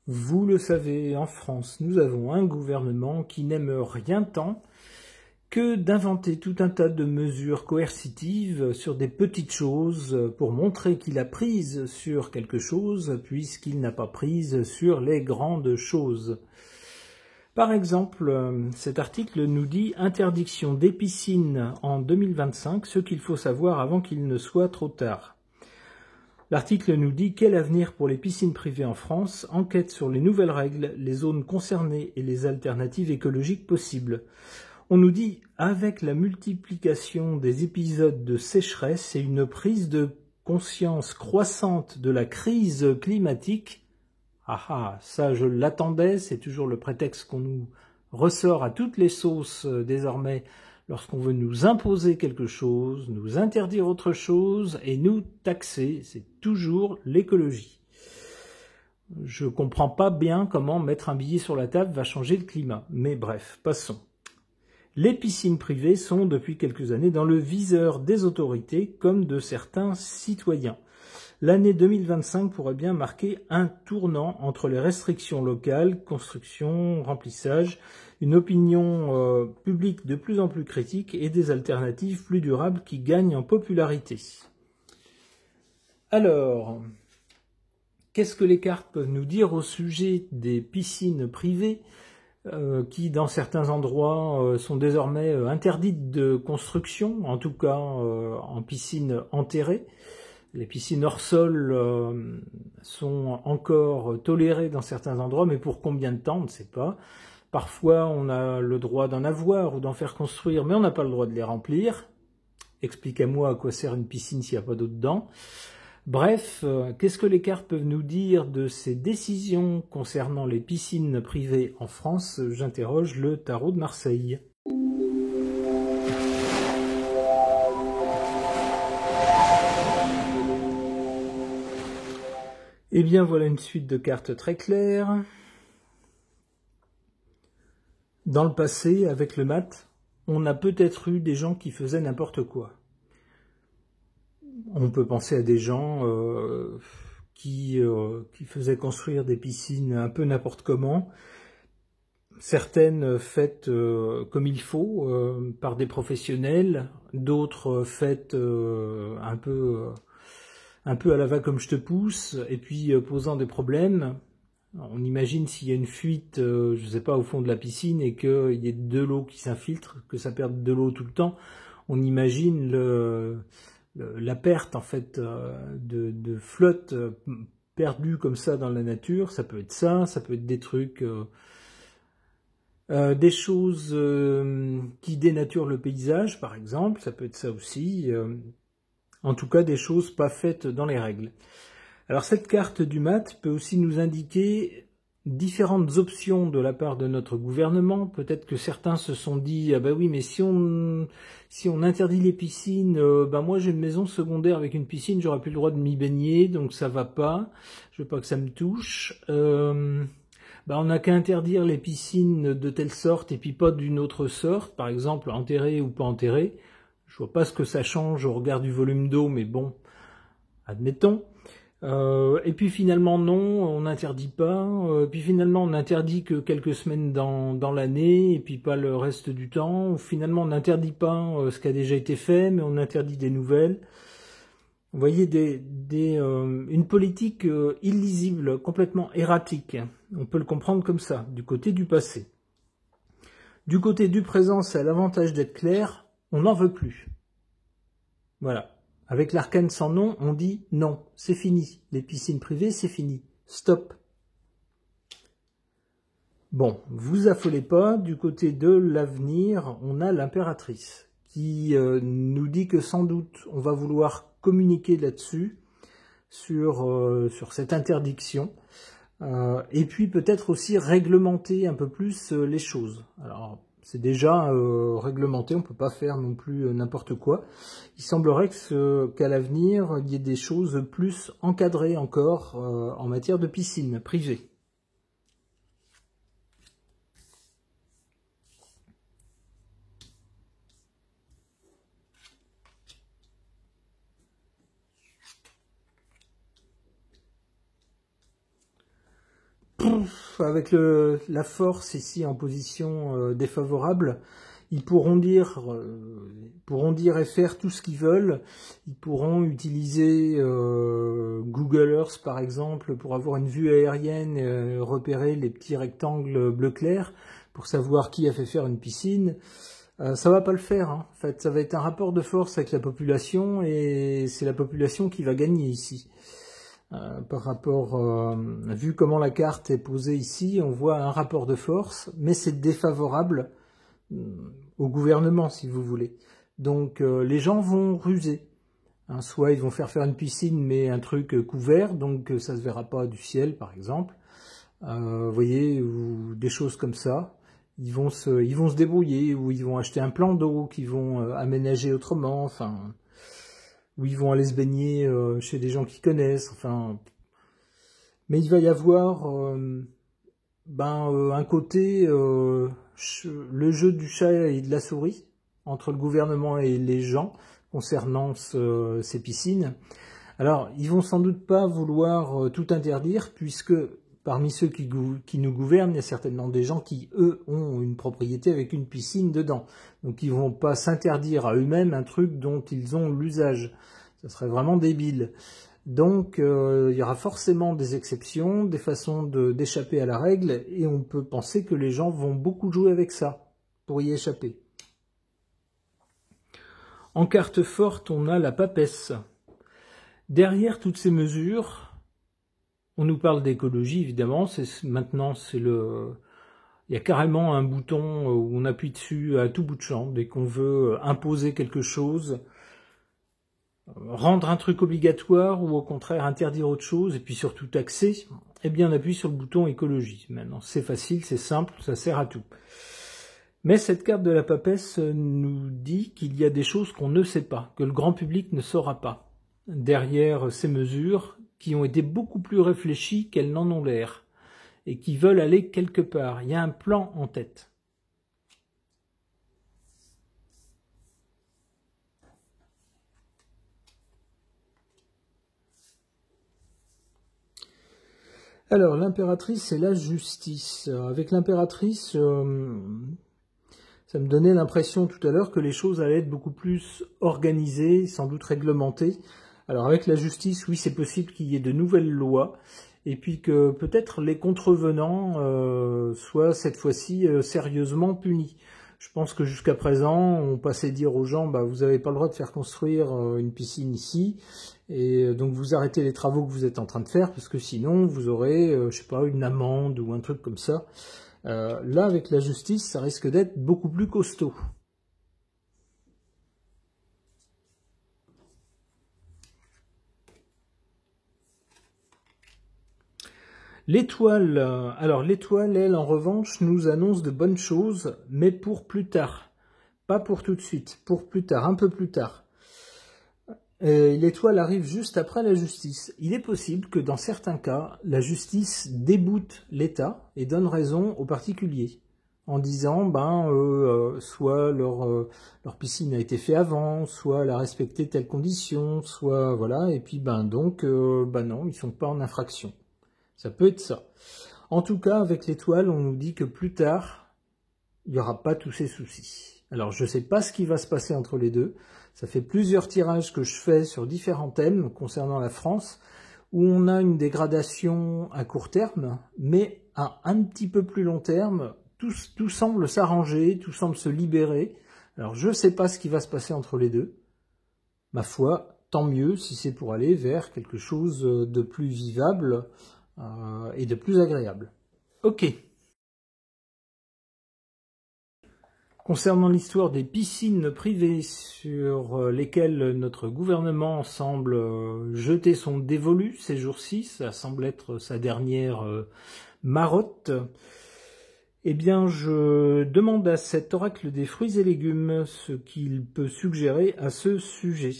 Vous le savez, en France, nous avons un gouvernement qui n'aime rien tant que d'inventer tout un tas de mesures coercitives sur des petites choses pour montrer qu'il a prise sur quelque chose puisqu'il n'a pas prise sur les grandes choses. Par exemple, cet article nous dit « Interdiction des piscines en 2025, ce qu'il faut savoir avant qu'il ne soit trop tard ». L'article nous dit « Quel avenir pour les piscines privées en France? Enquête sur les nouvelles règles, les zones concernées et les alternatives écologiques possibles ». On nous dit « Avec la multiplication des épisodes de sécheresse et une prise de conscience croissante de la crise climatique », ah, ça je l'attendais, c'est toujours le prétexte qu'on nous ressort à toutes les sauces désormais lorsqu'on veut nous imposer quelque chose, nous interdire autre chose et nous taxer, c'est toujours l'écologie. Je comprends pas bien comment mettre un billet sur la table va changer le climat, mais bref, passons. Les piscines privées sont depuis quelques années dans le viseur des autorités comme de certains citoyens. L'année 2025 pourrait bien marquer un tournant entre les restrictions locales, construction, remplissage, une opinion publique de plus en plus critique et des alternatives plus durables qui gagnent en popularité. Alors, qu'est-ce que les cartes peuvent nous dire au sujet des piscines privées qui, dans certains endroits, sont désormais interdites de construction, en tout cas en piscine enterrée? Les piscines hors sol sont encore tolérées dans certains endroits, mais pour combien de temps, on ne sait pas. Parfois, on a le droit d'en avoir ou d'en faire construire, mais on n'a pas le droit de les remplir. Expliquez-moi à quoi sert une piscine s'il n'y a pas d'eau dedans. Bref, qu'est-ce que les cartes peuvent nous dire de ces décisions concernant les piscines privées en France? J'interroge le tarot de Marseille. Eh bien, voilà une suite de cartes très claires. Dans le passé, avec le mat, on a peut-être eu des gens qui faisaient n'importe quoi. On peut penser à des gens qui faisaient construire des piscines un peu n'importe comment, certaines faites comme il faut par des professionnels, d'autres faites un peu à la va comme je te pousse, et puis posant des problèmes. On imagine s'il y a une fuite, je ne sais pas, au fond de la piscine et qu'il y ait de l'eau qui s'infiltre, que ça perde de l'eau tout le temps, on imagine la perte en fait de flotte perdue comme ça dans la nature. Ça peut être ça peut être des trucs, des choses qui dénaturent le paysage par exemple, ça peut être ça aussi. En tout cas des choses pas faites dans les règles. Alors cette carte du mat peut aussi nous indiquer différentes options de la part de notre gouvernement. Peut-être que certains se sont dit « Ah bah oui, mais si on interdit les piscines, moi j'ai une maison secondaire avec une piscine, j'aurai plus le droit de m'y baigner, donc ça va pas, je veux pas que ça me touche. On n'a qu'à interdire les piscines de telle sorte et puis pas d'une autre sorte, par exemple enterrées ou pas enterrées. Je vois pas ce que ça change au regard du volume d'eau, mais bon, admettons. Et puis finalement non, on n'interdit pas, puis finalement on interdit que quelques semaines dans l'année, et puis pas le reste du temps, finalement on n'interdit pas ce qui a déjà été fait, mais on interdit des nouvelles. Vous voyez une politique illisible, complètement erratique, on peut le comprendre comme ça, du côté du passé. Du côté du présent, ça a l'avantage d'être clair, on n'en veut plus. Voilà. Avec l'arcane sans nom, on dit non, c'est fini. Les piscines privées, c'est fini. Stop. Bon, vous affolez pas, du côté de l'avenir, on a l'impératrice qui nous dit que sans doute on va vouloir communiquer là-dessus, sur cette interdiction, et puis peut-être aussi réglementer un peu plus les choses. Alors, c'est déjà réglementé, on ne peut pas faire non plus n'importe quoi. Il semblerait qu'à l'avenir, il y ait des choses plus encadrées encore en matière de piscine privée. avec la force ici en position défavorable, ils pourront dire et faire tout ce qu'ils veulent. Ils pourront utiliser Google Earth par exemple pour avoir une vue aérienne, repérer les petits rectangles bleu clair pour savoir qui a fait faire une piscine. Ça va pas le faire, hein. En fait, ça va être un rapport de force avec la population et c'est la population qui va gagner ici. Par rapport, vu comment la carte est posée ici, on voit un rapport de force, mais c'est défavorable au gouvernement, si vous voulez. Donc les gens vont ruser. Hein, soit ils vont faire une piscine, mais un truc couvert, donc ça se verra pas du ciel, par exemple. Vous voyez, ou des choses comme ça. Ils vont se débrouiller, ou ils vont acheter un plan d'eau qu'ils vont aménager autrement, enfin, ou ils vont aller se baigner chez des gens qu'ils connaissent, enfin. Mais il va y avoir un côté le jeu du chat et de la souris entre le gouvernement et les gens concernant ces piscines. Alors, ils vont sans doute pas vouloir tout interdire, puisque parmi ceux qui nous gouvernent, il y a certainement des gens qui, eux, ont une propriété avec une piscine dedans. Donc, ils vont pas s'interdire à eux-mêmes un truc dont ils ont l'usage. Ça serait vraiment débile. Donc, il y aura forcément des exceptions, des façons d'échapper à la règle, et on peut penser que les gens vont beaucoup jouer avec ça pour y échapper. En carte forte, on a la papesse. Derrière toutes ces mesures, on nous parle d'écologie, évidemment. Maintenant, il y a carrément un bouton où on appuie dessus à tout bout de champ. Dès qu'on veut imposer quelque chose, rendre un truc obligatoire ou au contraire interdire autre chose, et puis surtout taxer, eh bien on appuie sur le bouton écologie. Maintenant, c'est facile, c'est simple, ça sert à tout. Mais cette carte de la papesse nous dit qu'il y a des choses qu'on ne sait pas, que le grand public ne saura pas. Derrière ces mesures, qui ont été beaucoup plus réfléchies qu'elles n'en ont l'air, et qui veulent aller quelque part. Il y a un plan en tête. Alors, l'impératrice, c'est la justice. Avec l'impératrice, ça me donnait l'impression tout à l'heure que les choses allaient être beaucoup plus organisées, sans doute réglementées. Alors, avec la justice, oui, c'est possible qu'il y ait de nouvelles lois, et puis que peut-être les contrevenants soient cette fois-ci sérieusement punis. Je pense que jusqu'à présent, on passait dire aux gens, vous n'avez pas le droit de faire construire une piscine ici, et donc vous arrêtez les travaux que vous êtes en train de faire, parce que sinon vous aurez, je sais pas, une amende ou un truc comme ça. Là, avec la justice, ça risque d'être beaucoup plus costaud. L'étoile, alors l'étoile, elle, en revanche, nous annonce de bonnes choses, mais pour plus tard. Pas pour tout de suite, pour plus tard, un peu plus tard. L'étoile arrive juste après la justice. Il est possible que dans certains cas, la justice déboute l'État et donne raison aux particuliers, en disant, soit leur piscine a été faite avant, soit elle a respecté telle condition, soit voilà, et puis non, ils sont pas en infraction. Ça peut être ça. En tout cas, avec l'étoile, on nous dit que plus tard, il n'y aura pas tous ces soucis. Alors, je ne sais pas ce qui va se passer entre les deux. Ça fait plusieurs tirages que je fais sur différents thèmes concernant la France, où on a une dégradation à court terme, mais à un petit peu plus long terme, tout semble s'arranger, tout semble se libérer. Alors, je ne sais pas ce qui va se passer entre les deux. Ma foi, tant mieux si c'est pour aller vers quelque chose de plus vivable, et de plus agréable. Ok. Concernant l'histoire des piscines privées sur lesquelles notre gouvernement semble jeter son dévolu ces jours-ci, ça semble être sa dernière marotte, eh bien je demande à cet oracle des fruits et légumes ce qu'il peut suggérer à ce sujet.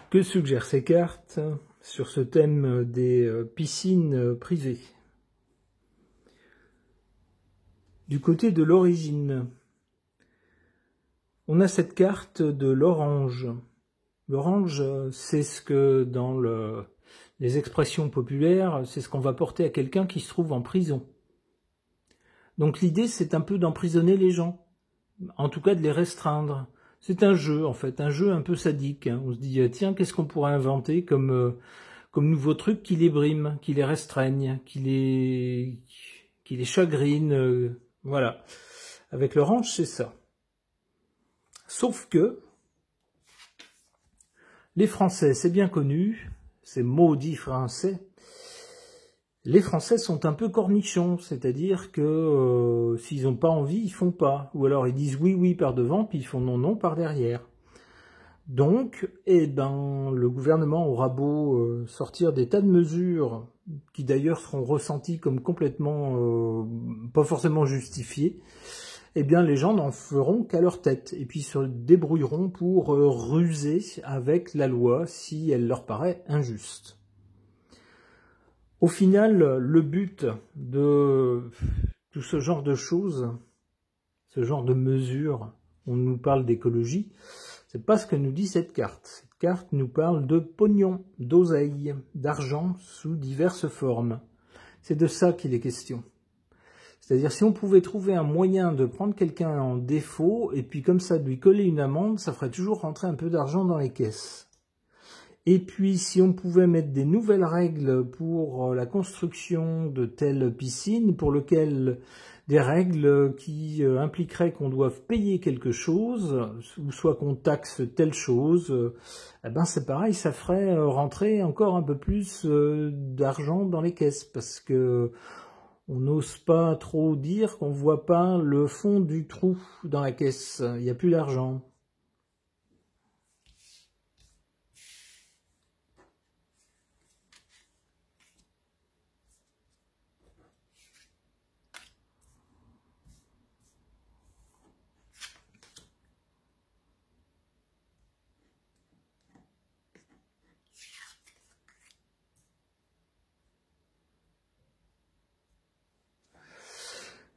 Que suggèrent ces cartes sur ce thème des piscines privées? Du côté de l'origine, On a cette carte de l'orange. L'orange, c'est ce que dans les expressions populaires, c'est ce qu'on va porter à quelqu'un qui se trouve en prison. Donc l'idée, c'est un peu d'emprisonner les gens, en tout cas de les restreindre. C'est un jeu, en fait, un jeu un peu sadique. Hein. On se dit, tiens, qu'est-ce qu'on pourrait inventer comme nouveau truc qui les brime, qui les restreigne, qui les chagrine, voilà. Avec l'orange, c'est ça. Sauf que les Français, c'est bien connu, ces maudits Français, les Français sont un peu cornichons, c'est-à-dire que s'ils n'ont pas envie, ils font pas. Ou alors ils disent oui, oui par devant, puis ils font non, non par derrière. Donc, le gouvernement aura beau sortir des tas de mesures qui d'ailleurs seront ressenties comme complètement pas forcément justifiées, les gens n'en feront qu'à leur tête et puis se débrouilleront pour ruser avec la loi si elle leur paraît injuste. Au final, le but de tout ce genre de choses, ce genre de mesures, on nous parle d'écologie, c'est pas ce que nous dit cette carte. Cette carte nous parle de pognon, d'oseille, d'argent sous diverses formes. C'est de ça qu'il est question. C'est-à-dire si on pouvait trouver un moyen de prendre quelqu'un en défaut et puis comme ça de lui coller une amende, ça ferait toujours rentrer un peu d'argent dans les caisses. Et puis si on pouvait mettre des nouvelles règles pour la construction de telles piscines, pour lesquelles des règles qui impliqueraient qu'on doive payer quelque chose, ou soit qu'on taxe telle chose, c'est pareil, ça ferait rentrer encore un peu plus d'argent dans les caisses, parce que on n'ose pas trop dire qu'on voit pas le fond du trou dans la caisse, il n'y a plus d'argent.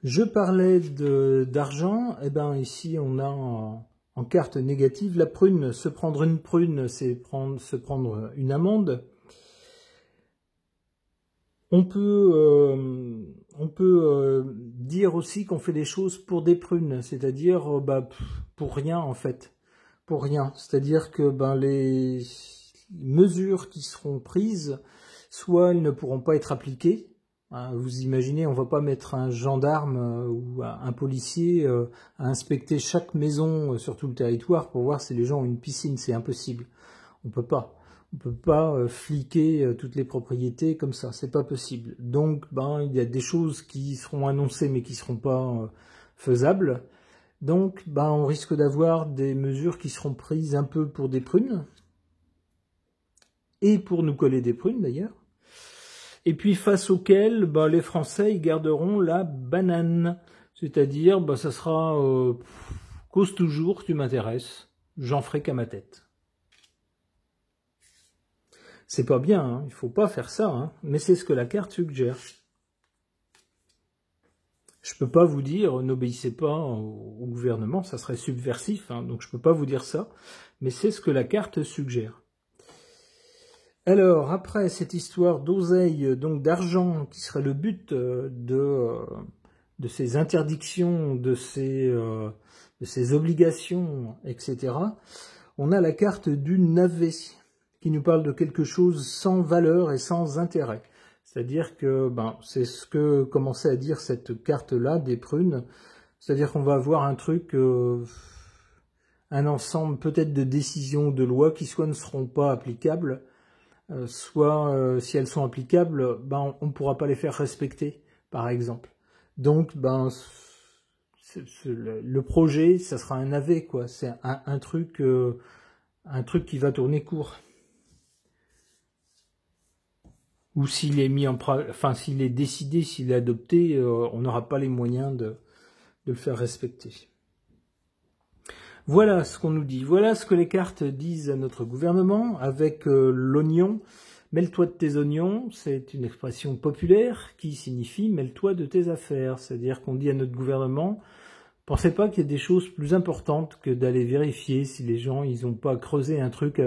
Je parlais d'argent, ici on a en carte négative la prune. Se prendre une prune, c'est se prendre une amende. On peut dire aussi qu'on fait des choses pour des prunes, c'est-à-dire pour rien en fait, pour rien. C'est-à-dire que les mesures qui seront prises, soit elles ne pourront pas être appliquées. Vous imaginez, on va pas mettre un gendarme ou un policier à inspecter chaque maison sur tout le territoire pour voir si les gens ont une piscine, c'est impossible. On peut pas. On peut pas fliquer toutes les propriétés comme ça, c'est pas possible. Donc, il y a des choses qui seront annoncées mais qui seront pas faisables. Donc, on risque d'avoir des mesures qui seront prises un peu pour des prunes et pour nous coller des prunes d'ailleurs. Et puis face auquel les Français ils garderont la banane, c'est-à-dire ça sera cause toujours tu m'intéresses, j'en ferai qu'à ma tête. C'est pas bien, hein, il faut pas faire ça, hein, mais c'est ce que la carte suggère. Je peux pas vous dire n'obéissez pas au gouvernement, ça serait subversif, hein, donc je peux pas vous dire ça, mais c'est ce que la carte suggère. Alors, après cette histoire d'oseille, donc d'argent, qui serait le but de ces interdictions, de ces obligations, etc., on a la carte du navet, qui nous parle de quelque chose sans valeur et sans intérêt. C'est-à-dire que c'est ce que commençait à dire cette carte-là, des prunes, c'est-à-dire qu'on va avoir un truc, un ensemble peut-être de décisions, de lois qui soit ne seront pas applicables, soit si elles sont applicables, on ne pourra pas les faire respecter, par exemple. Donc, le projet, ça sera un navet, quoi. C'est un truc qui va tourner court. Ou s'il est s'il est décidé, s'il est adopté, on n'aura pas les moyens de le faire respecter. Voilà ce qu'on nous dit, voilà ce que les cartes disent à notre gouvernement avec l'oignon. Mêle-toi de tes oignons, c'est une expression populaire qui signifie mêle-toi de tes affaires. C'est-à-dire qu'on dit à notre gouvernement, Pensez pas qu'il y ait des choses plus importantes que d'aller vérifier si les gens ils ont pas creusé un truc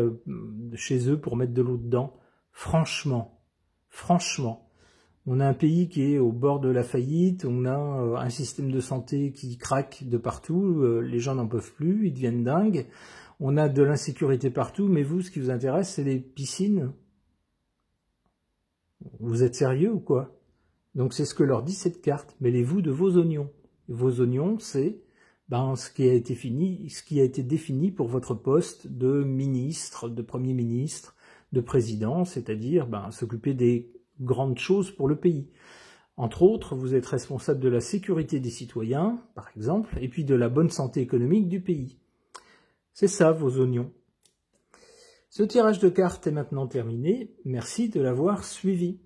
chez eux pour mettre de l'eau dedans. Franchement, on a un pays qui est au bord de la faillite, on a un système de santé qui craque de partout, les gens n'en peuvent plus, ils deviennent dingues, on a de l'insécurité partout, mais vous, ce qui vous intéresse, c'est les piscines. Vous êtes sérieux ou quoi? Donc c'est ce que leur dit cette carte. Mêlez-vous de vos oignons. Vos oignons, c'est ce qui a été défini pour votre poste de ministre, de Premier ministre, de président, c'est-à-dire s'occuper des grandes choses pour le pays. Entre autres, vous êtes responsable de la sécurité des citoyens, par exemple, et puis de la bonne santé économique du pays. C'est ça, vos oignons. Ce tirage de cartes est maintenant terminé. Merci de l'avoir suivi.